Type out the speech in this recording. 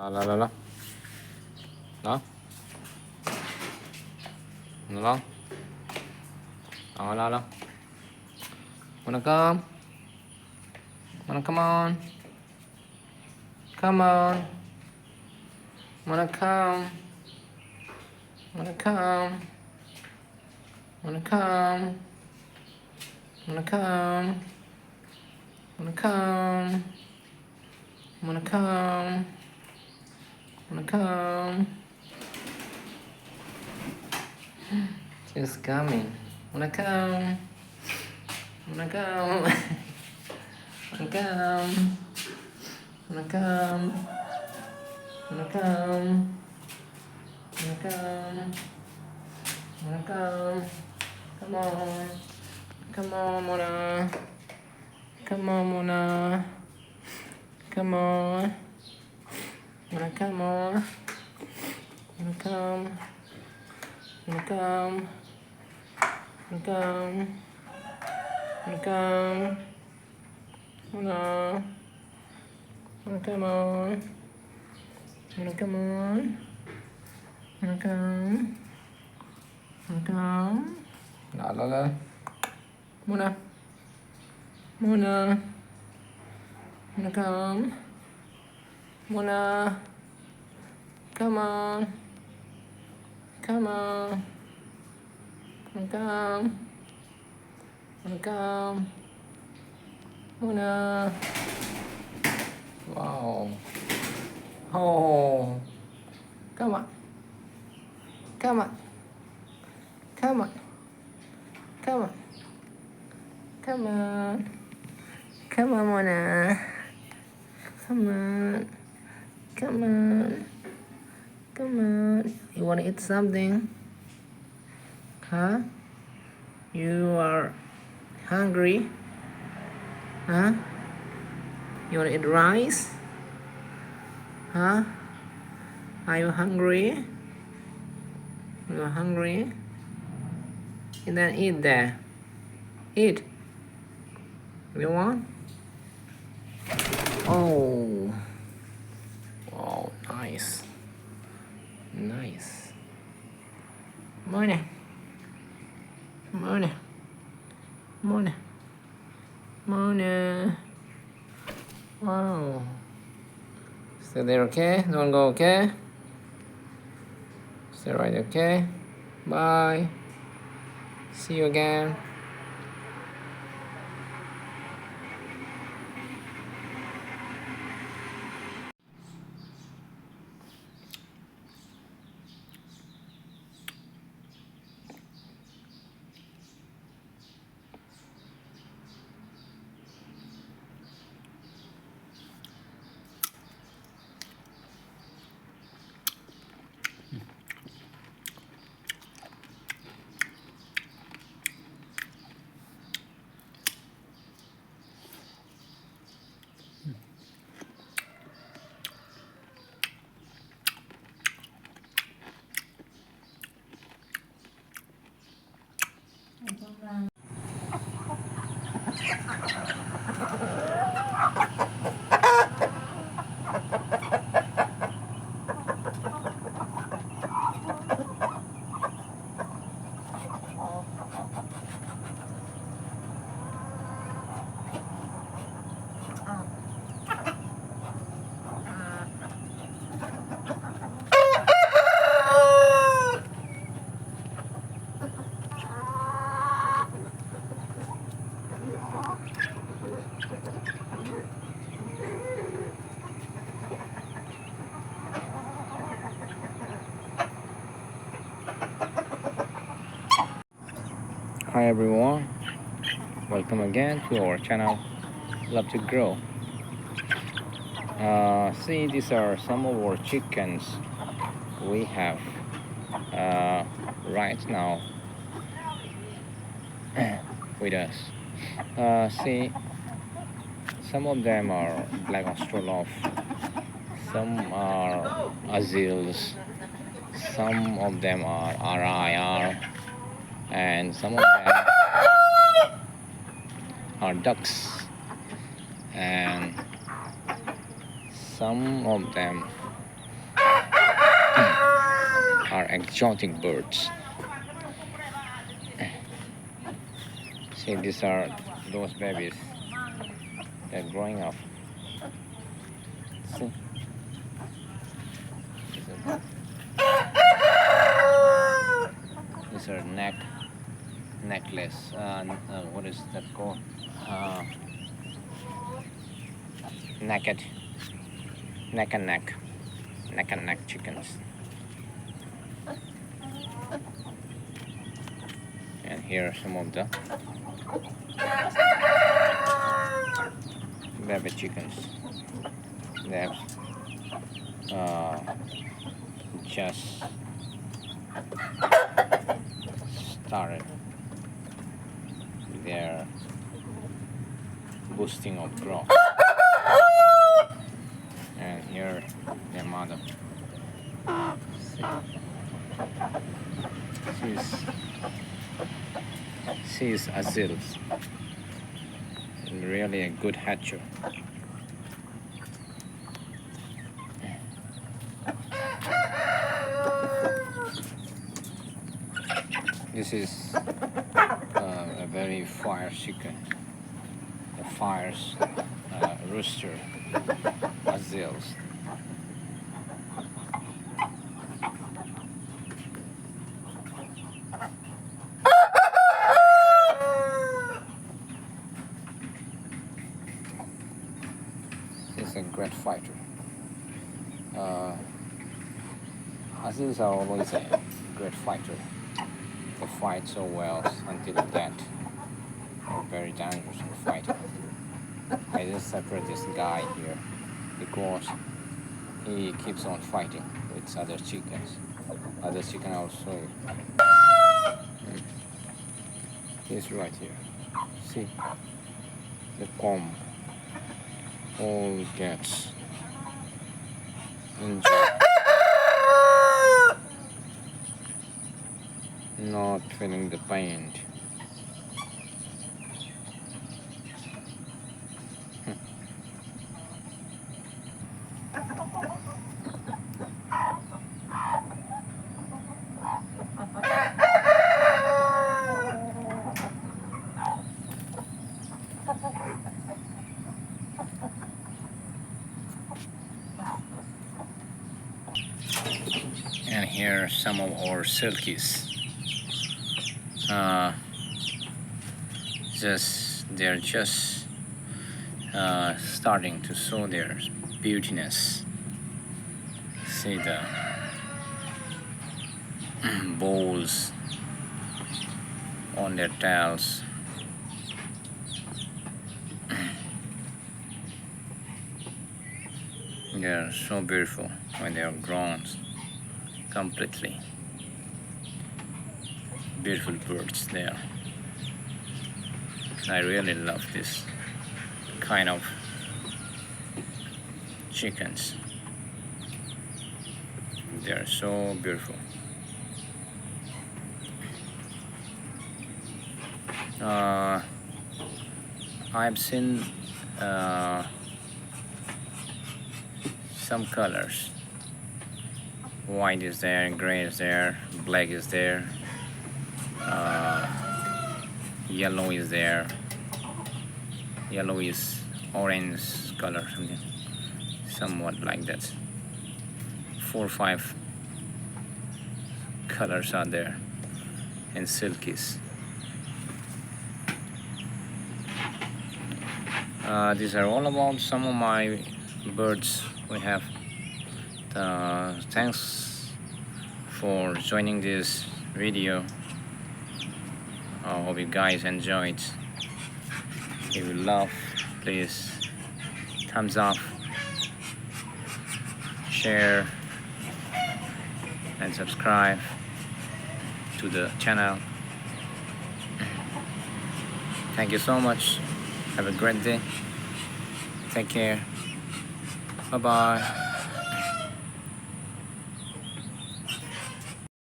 La. No? No? La. Wanna come? Wanna come on? Come on. Wanna come? Wanna come? Wanna come? Wanna come? Wanna come? Wanna come? Wanna come? She's coming. Wanna come? Wanna come? Wanna come? Wanna come? Wanna come? Wanna come? Wanna come? Come on. Come on, Mona. Come on, Mona. Come on. Wanna come on? Wanna come? Wanna come? Wanna come? Wanna come? Wanna? Wanna come on? Wanna come on? Wanna come? Wanna come? La. Mona. Mona. Wanna come? Mona. Come on. Come on. Wanna come? Wanna come? Mona. Wow. Oh. Come on. Come on. Come on. Come on. Come on. Come on, Mona. Come on. Come on. Come on. You want to eat something? Huh? You are hungry? Huh? You want to eat rice? Huh? Are you hungry? You are hungry? And then eat there. Eat. You want? Oh. Wow, nice. Nice. Mona. Mona. Mona. Mona. Wow. Stay there, okay? Don't go, okay? Stay right, okay? Bye. See you again. Hi everyone, welcome again to our channel Love to Grow. See, these are some of our chickens we have right now with us. See, some of them are black Australof, some are Azils, some of them are RIR, and some of them are ducks, and some of them exotic birds. See, these are those babies. They're growing up. See? These are necklace. What is that called? Naked. Neck and neck chickens. And here are some of the baby chickens. They have just started their boosting of growth. And here their mother. She's Azils. Really a good hatcher. This is a very fire chicken. The fires rooster Azils. He's a great fighter. Azils are always a great fighter. They fight so well until death. They're very dangerous in fighting. I just separate this guy here because he keeps on fighting with other chickens. Other chicken also. He's right here. See the comb all gets injured. Not feeling the pain. And here are some of our silkies. They're just starting to show their beautiness. See the bows on their tails. They are so beautiful when they are grown completely. Beautiful birds there. I really love this kind of chickens. They are so beautiful. I've seen some colors. White is there, gray is there, black is there, yellow is there. Yellow is orange color, something somewhat like that. 4 or 5 colors are there in silkies. These are all about some of my birds we have. Thanks for joining this video. I hope you guys enjoyed. If you love, please thumbs up, share and subscribe to the channel. Thank you so much. Have a great day. Take care. Bye bye.